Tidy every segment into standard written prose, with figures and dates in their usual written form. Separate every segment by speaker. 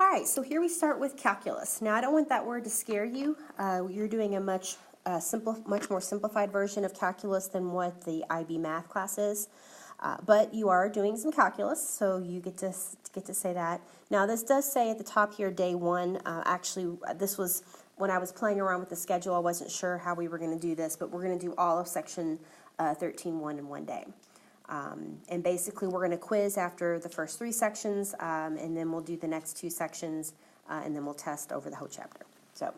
Speaker 1: All right, so here we start with calculus. Now, I don't want that word to scare you. You're doing a much more simplified version of calculus than what the IB math class is. But you are doing some calculus, so you get to say that. Now, this does say at the top here, day one. Actually, this was when I was playing around with the schedule. I wasn't sure how we were going to do this, but we're going to do all of section 13.1 in one day. And basically, we're going to quiz after the first three sections, and then we'll do the next two sections, and then we'll test over the whole chapter. So,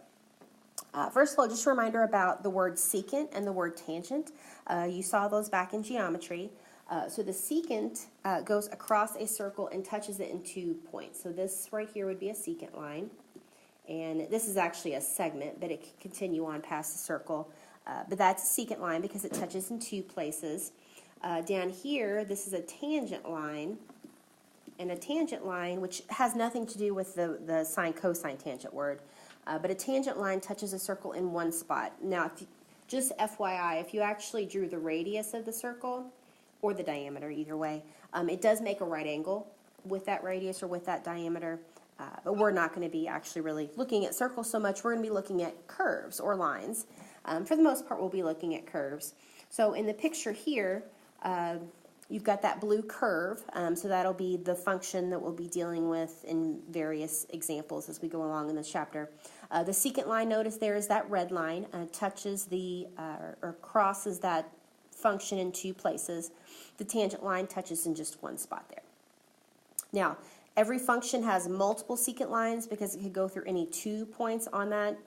Speaker 1: first of all, just a reminder about the word secant and the word tangent. You saw those back in geometry. So the secant goes across a circle and touches it in 2 points. So this right here would be a secant line. And this is actually a segment, but it can continue on past the circle. But that's a secant line because it touches in 2 places. Down here, this is a tangent line. And a tangent line, which has nothing to do with the sine cosine tangent word, but a tangent line touches a circle in 1 spot. Now, just FYI, if you actually drew the radius of the circle, or the diameter, either way, it does make a right angle with that radius or with that diameter, but we're not going to be actually really looking at circles so much. We're going to be looking at curves or lines. For the most part, we'll be looking at curves. So in the picture here, you've got that blue curve, so that'll be the function that we'll be dealing with in various examples as we go along in this chapter. The secant line, notice there is that red line, touches the, or crosses that function in 2 places. The tangent line touches in just 1 spot there. Now, every function has multiple secant lines because it could go through any 2 points on that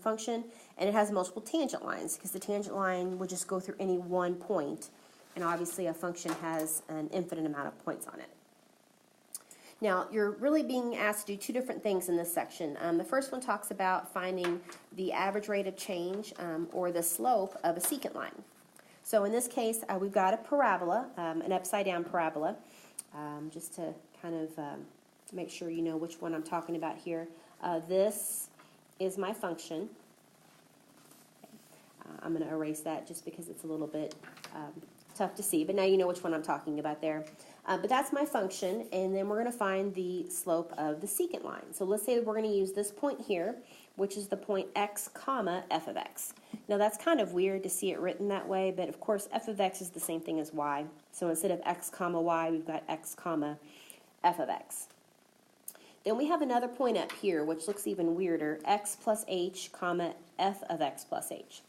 Speaker 1: function, and it has multiple tangent lines because the tangent line would just go through any 1 point, and obviously a function has an infinite amount of points on it. Now, you're really being asked to do 2 different things in this section. The first one talks about finding the average rate of change or the slope of a secant line. So in this case, we've got a parabola, an upside-down parabola, just to kind of make sure you know which one I'm talking about here. This is my function. I'm going to erase that just because it's a little bit tough to see, but now you know which one I'm talking about there. But that's my function, and then we're going to find the slope of the secant line. So let's say we're going to use this point here, which is the point x comma f of x. Now that's kind of weird to see it written that way, but of course f of x is the same thing as y. So instead of x comma y, we've got x comma f of x. Then we have another point up here, which looks even weirder, x plus h comma f of x plus h.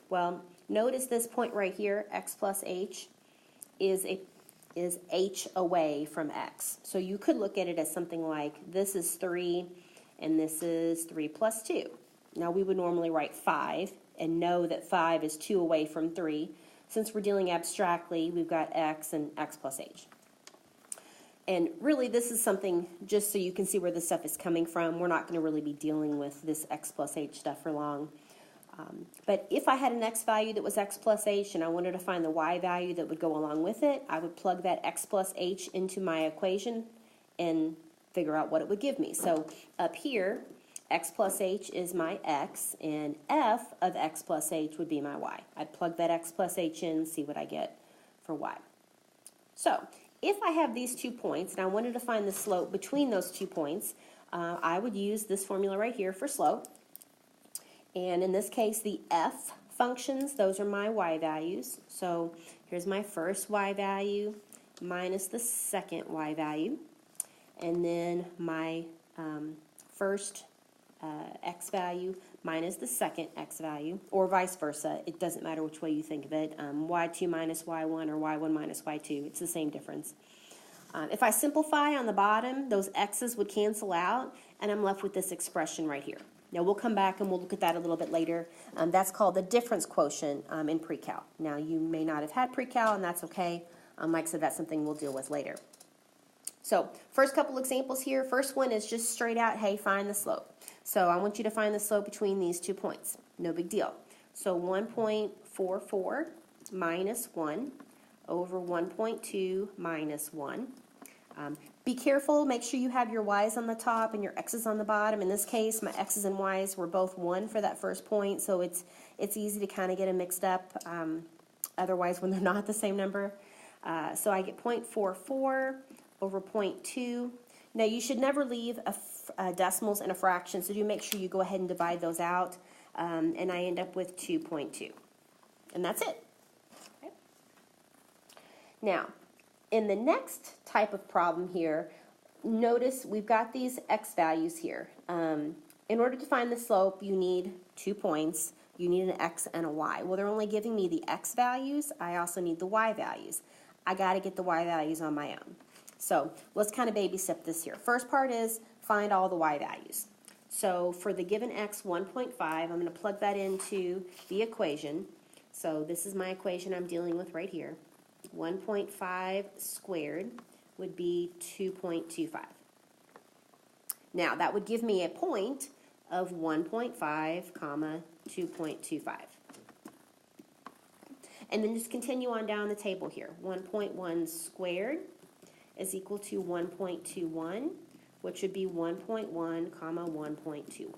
Speaker 1: Well, notice this point right here, x plus h, is h away from x. So you could look at it as something like this is 3 and this is 3 plus 2. Now we would normally write 5 and know that 5 is 2 away from 3. Since we're dealing abstractly, we've got x and x plus h. And really this is something just so you can see where this stuff is coming from. We're not going to really be dealing with this x plus h stuff for long. But if I had an x value that was x plus h and I wanted to find the y value that would go along with it, I would plug that x plus h into my equation and figure out what it would give me. So up here, x plus h is my x, and f of x plus h would be my y. I'd plug that x plus h in and see what I get for y. So if I have these 2 points and I wanted to find the slope between those 2 points, I would use this formula right here for slope. And in this case, the f functions, those are my y values. So here's my first y value minus the second y value. And then my first x value minus the second x value, or vice versa. It doesn't matter which way you think of it. Y2 minus y1 or y1 minus y2. It's the same difference. If I simplify on the bottom, those x's would cancel out, and I'm left with this expression right here. Now, we'll come back and we'll look at that a little bit later. That's called the difference quotient in pre-cal. Now, you may not have had pre-cal, and that's okay. Like I said, that's something we'll deal with later. So, first couple examples here. First one is just straight out, hey, find the slope. So, I want you to find the slope between these 2 points. No big deal. So, 1.44 minus 1 over 1.2 minus 1. Be careful, make sure you have your y's on the top and your x's on the bottom. In this case, my x's and y's were both 1 for that first point, so it's easy to kind of get them mixed up, otherwise when they're not the same number. So I get 0.44 over 0.2. Now you should never leave decimals in a fraction, so do make sure you go ahead and divide those out, and I end up with 2.2. And that's it. Okay. Now, in the next type of problem here, notice we've got these x values here. In order to find the slope, you need 2 points. You need an x and a y. Well, they're only giving me the x values. I also need the y values. I got to get the y values on my own. So let's kind of baby step this here. First part is find all the y values. So for the given x, 1.5, I'm going to plug that into the equation. So this is my equation I'm dealing with right here. 1.5 squared would be 2.25. Now that would give me a point of 1.5 comma 2.25. And then just continue on down the table here. 1.1 squared is equal to 1.21, which would be 1.1 comma 1.21.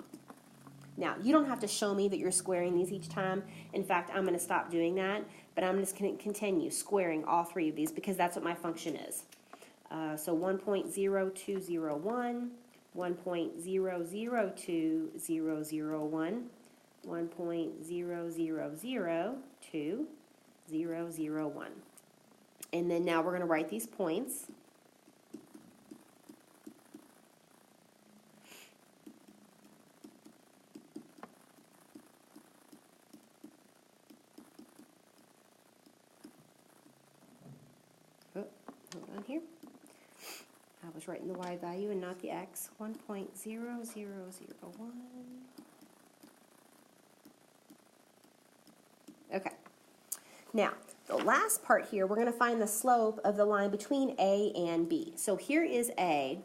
Speaker 1: Now, you don't have to show me that you're squaring these each time. In fact, I'm going to stop doing that, but I'm just going to continue squaring all three of these because that's what my function is. So 1.0201, 1.002001, 1.000201. And then now we're going to write these points. Oh, hold on here. I was writing the y value and not the x. 1.0001. Okay. Now, the last part here, we're going to find the slope of the line between A and B. So here is A,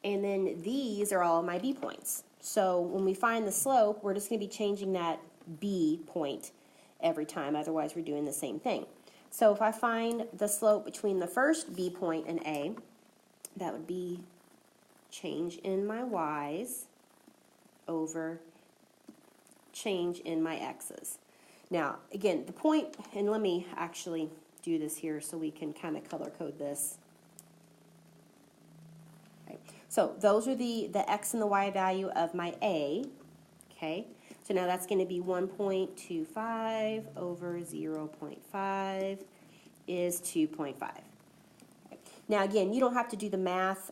Speaker 1: and then these are all my B points. So when we find the slope, we're just going to be changing that B point every time, otherwise we're doing the same thing. So if I find the slope between the first B point and A, that would be change in my y's over change in my x's. Now, again, the point, and let me actually do this here so we can kind of color code this. Okay. So those are the x and the y value of my A. Okay. So now that's going to be 1.25 over 0.5 is 2.5. Now again, you don't have to do the math,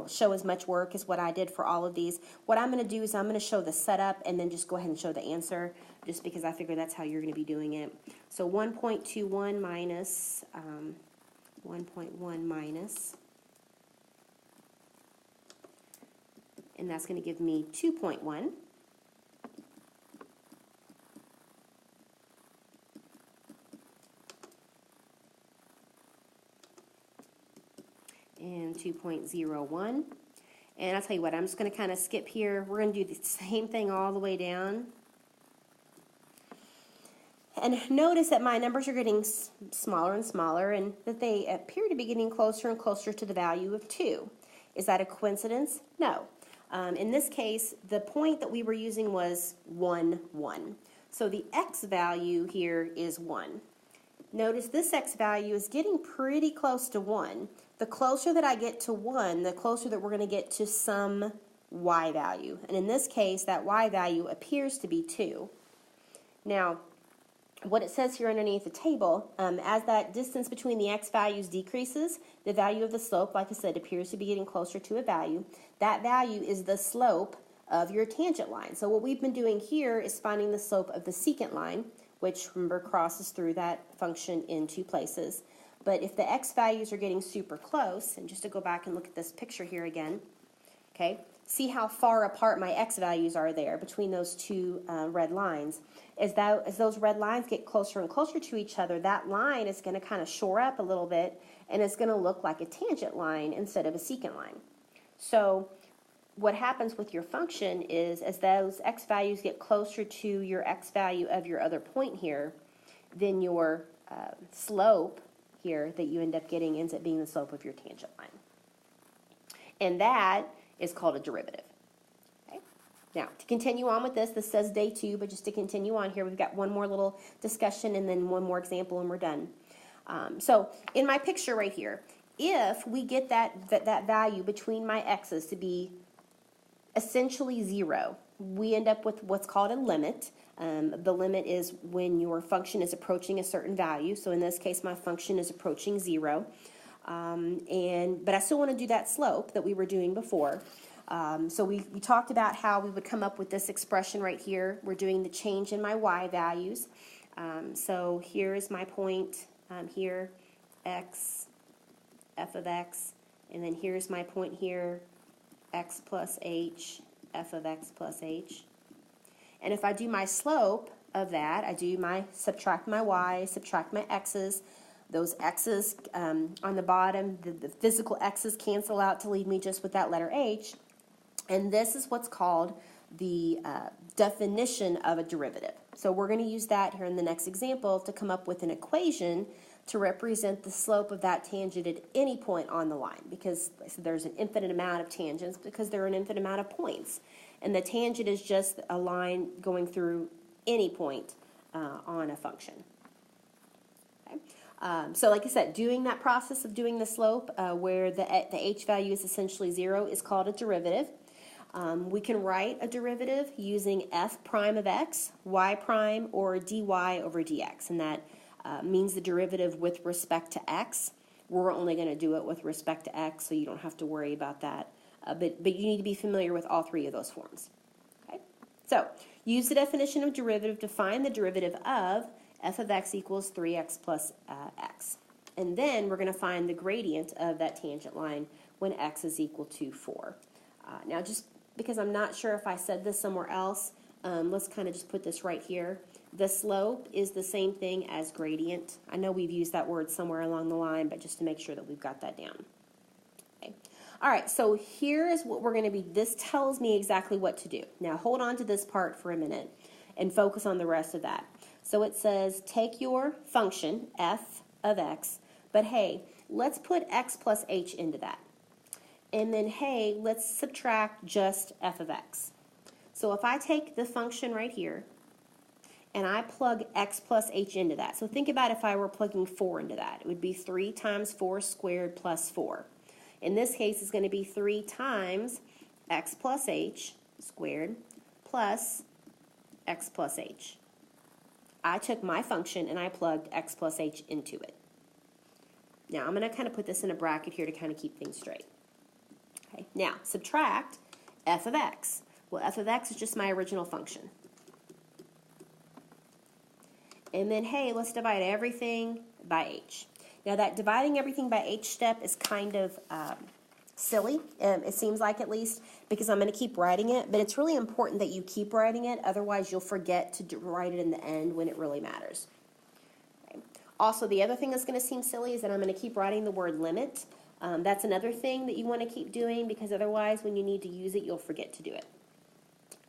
Speaker 1: show as much work as what I did for all of these. What I'm going to do is I'm going to show the setup and then just go ahead and show the answer, just because I figure that's how you're going to be doing it. So 1.21 minus 1.1 minus, and that's going to give me 2.1. And 2.01. And I'll tell you what, I'm just going to kind of skip here. We're going to do the same thing all the way down. And notice that my numbers are getting smaller and smaller, and that they appear to be getting closer and closer to the value of 2. Is that a coincidence? No. In this case, the point that we were using was 1, 1. So the x value here is 1. Notice this x value is getting pretty close to 1. The closer that I get to 1, the closer that we're going to get to some y value. And in this case, that y value appears to be 2. Now, what it says here underneath the table, as that distance between the x values decreases, the value of the slope, like I said, appears to be getting closer to a value. That value is the slope of your tangent line. So what we've been doing here is finding the slope of the secant line, which, remember, crosses through that function in 2 places. But if the x values are getting super close, and just to go back and look at this picture here again, okay, see how far apart my x values are there between those 2 red lines. As those red lines get closer and closer to each other, that line is going to kind of shore up a little bit, and it's going to look like a tangent line instead of a secant line. So what happens with your function is, as those x values get closer to your x value of your other point here, then your slope here that you end up getting ends up being the slope of your tangent line. And that is called a derivative. Okay? Now, to continue on with this says day 2, but just to continue on here, we've got one more little discussion and then one more example and we're done. So in my picture right here, if we get that value between my x's to be essentially 0, we end up with what's called a limit. The limit is when your function is approaching a certain value. So in this case, my function is approaching 0. But I still want to do that slope that we were doing before. So we talked about how we would come up with this expression right here. We're doing the change in my y values. So here is my point here, x, f of x, and then here's my point here, x plus h, f of x plus h. And if I do my slope of that, I do subtract my y, subtract my x's. Those x's on the bottom, the physical x's cancel out to leave me just with that letter h. And this is what's called the definition of a derivative. So we're going to use that here in the next example to come up with an equation to represent the slope of that tangent at any point on the line, because there's an infinite amount of tangents because there are an infinite amount of points. And the tangent is just a line going through any point on a function. Okay? So like I said, doing that process of doing the slope where the h value is essentially 0 is called a derivative. We can write a derivative using f prime of x, y prime, or dy over dx, and that means the derivative with respect to x. We're only going to do it with respect to x, so you don't have to worry about that. But you need to be familiar with all three of those forms. Okay? So use the definition of derivative to find the derivative of f of x equals 3x plus x. And then we're going to find the gradient of that tangent line when x is equal to 4. Now, just because I'm not sure if I said this somewhere else, let's kind of just put this right here. The slope is the same thing as gradient. I know we've used that word somewhere along the line, but just to make sure that we've got that down. Okay. All right, so here is what we're going to be, this tells me exactly what to do. Now hold on to this part for a minute and focus on the rest of that. So it says take your function, f of x, but hey, let's put x plus h into that. And then hey, let's subtract just f of x. So if I take the function right here, and I plug x plus h into that. So think about if I were plugging 4 into that. It would be 3 times 4 squared plus 4. In this case, it's going to be 3 times x plus h squared plus x plus h. I took my function and I plugged x plus h into it. Now, I'm going to kind of put this in a bracket here to kind of keep things straight. Okay. Now, subtract f of x. Well, f of x is just my original function. And then, hey, let's divide everything by h. Now, that dividing everything by h step is kind of silly, it seems like at least, because I'm going to keep writing it, but it's really important that you keep writing it, otherwise you'll forget to write it in the end when it really matters. Okay. Also, the other thing that's going to seem silly is that I'm going to keep writing the word limit. That's another thing that you want to keep doing, because otherwise when you need to use it, you'll forget to do it.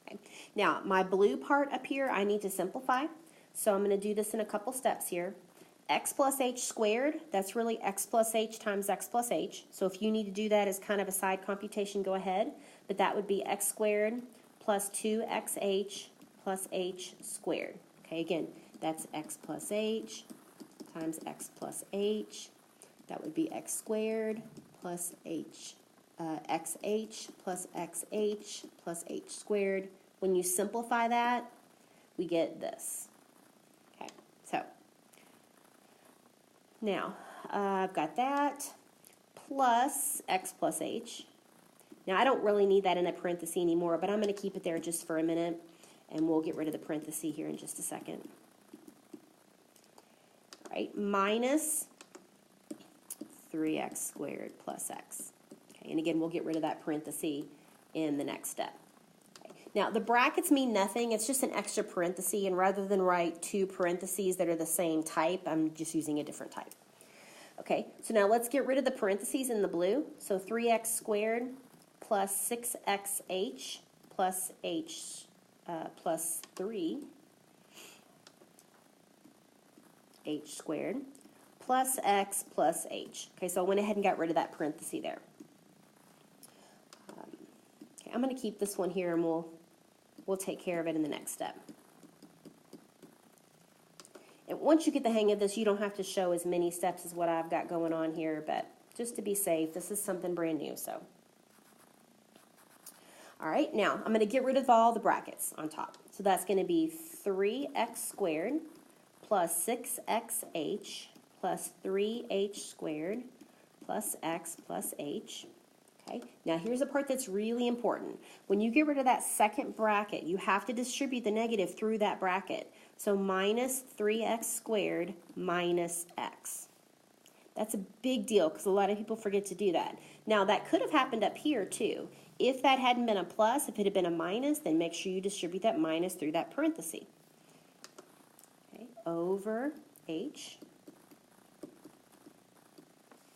Speaker 1: Okay. Now, my blue part up here, I need to simplify. So I'm going to do this in a couple steps here. X plus h squared, that's really x plus h times x plus h. So if you need to do that as kind of a side computation, go ahead. But that would be x squared plus 2xh plus h squared. Okay, again, that's x plus h times x plus h. That would be x squared plus h, xh plus xh plus h squared. When you simplify that, we get this. Okay, so now I've got that plus x plus h. Now I don't really need that in a parenthesis anymore, but I'm going to keep it there just for a minute, and we'll get rid of the parenthesis here in just a second. All right, minus 3x squared plus x. Okay, and again, we'll get rid of that parenthesis in the next step. Now, the brackets mean nothing. It's just an extra parenthesis, and rather than write two parentheses that are the same type, I'm just using a different type. Okay, so now let's get rid of the parentheses in the blue. So 3x squared plus 6xh plus h plus 3h squared plus x plus h. Okay, so I went ahead and got rid of that parenthesis there. Okay, I'm going to keep this one here, and we'll take care of it in the next step. And once you get the hang of this, you don't have to show as many steps as what I've got going on here, but just to be safe. This is something brand new, so. All right, now I'm going to get rid of all the brackets on top. So that's going to be 3x squared plus 6xh plus 3h squared plus x plus h. Okay, now here's the part that's really important. When you get rid of that second bracket, you have to distribute the negative through that bracket. So minus 3x squared minus x. That's a big deal because a lot of people forget to do that. Now that could have happened up here too. If that hadn't been a plus, if it had been a minus, then make sure you distribute that minus through that parenthesis. Okay, over h.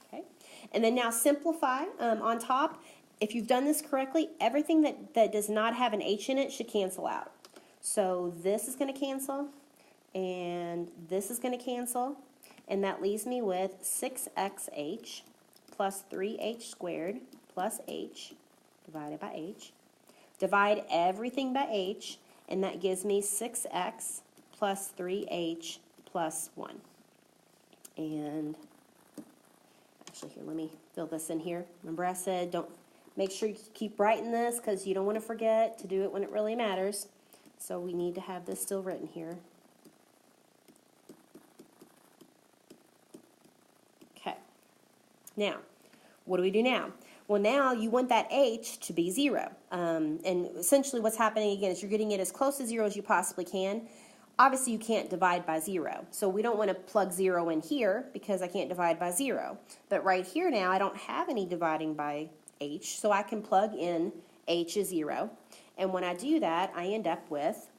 Speaker 1: Okay, and then now simplify on top. If you've done this correctly, everything that does not have an h in it should cancel out. So this is going to cancel, and this is going to cancel, and that leaves me with 6xh plus 3h squared plus h divided by h. Divide everything by h, and that gives me 6x plus 3h plus 1. And actually, here, let me fill this in here. Remember I said don't make sure you keep writing this because you don't want to forget to do it when it really matters. So we need to have this still written here. Okay. Now, what do we do now? Well, now you want that h to be 0. And essentially what's happening again is you're getting it as close to 0 as you possibly can. Obviously, you can't divide by 0. So we don't want to plug 0 in here because I can't divide by 0. But right here now, I don't have any dividing by h, so I can plug in h is 0. And when I do that, I end up with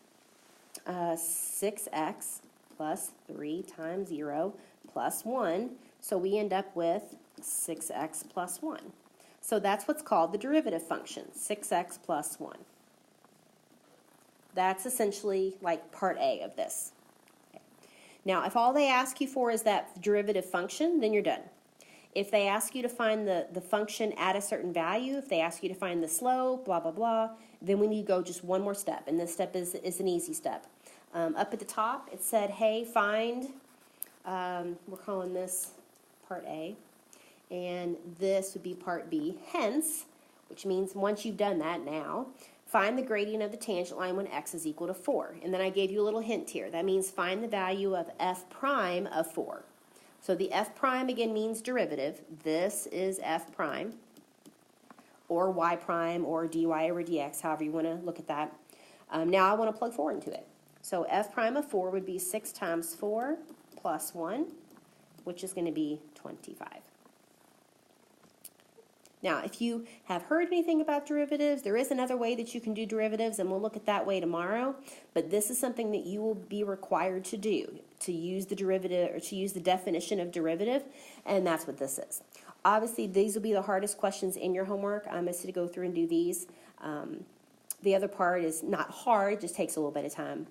Speaker 1: 6x plus 3 times 0 plus 1. So we end up with 6x plus 1. So that's what's called the derivative function, 6x plus 1. That's essentially like part A of this. Okay. Now, if all they ask you for is that derivative function, then you're done. If they ask you to find the function at a certain value, if they ask you to find the slope, blah, blah, blah, then we need to go just one more step, and this step is an easy step. Up at the top, it said, hey, find, we're calling this part A, and this would be part B. Hence, which means once you've done that now, find the gradient of the tangent line when x is equal to 4. And then I gave you a little hint here. That means find the value of f prime of 4. So the f prime, again, means derivative. This is f prime, or y prime, or dy over dx, however you want to look at that. Now I want to plug 4 into it. So f prime of 4 would be 6 times 4 plus 1, which is going to be 25. Now, if you have heard anything about derivatives, there is another way that you can do derivatives, and we'll look at that way tomorrow. But this is something that you will be required to do, to use the derivative, or to use the definition of derivative, and that's what this is. Obviously, these will be the hardest questions in your homework. I'm going to go through and do these. The other part is not hard, just takes a little bit of time.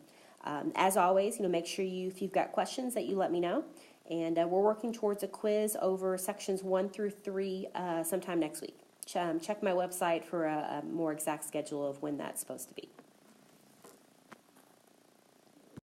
Speaker 1: As always, make sure if you've got questions that you let me know. And we're working towards a quiz over sections 1 through 3 sometime next week. Check my website for a more exact schedule of when that's supposed to be.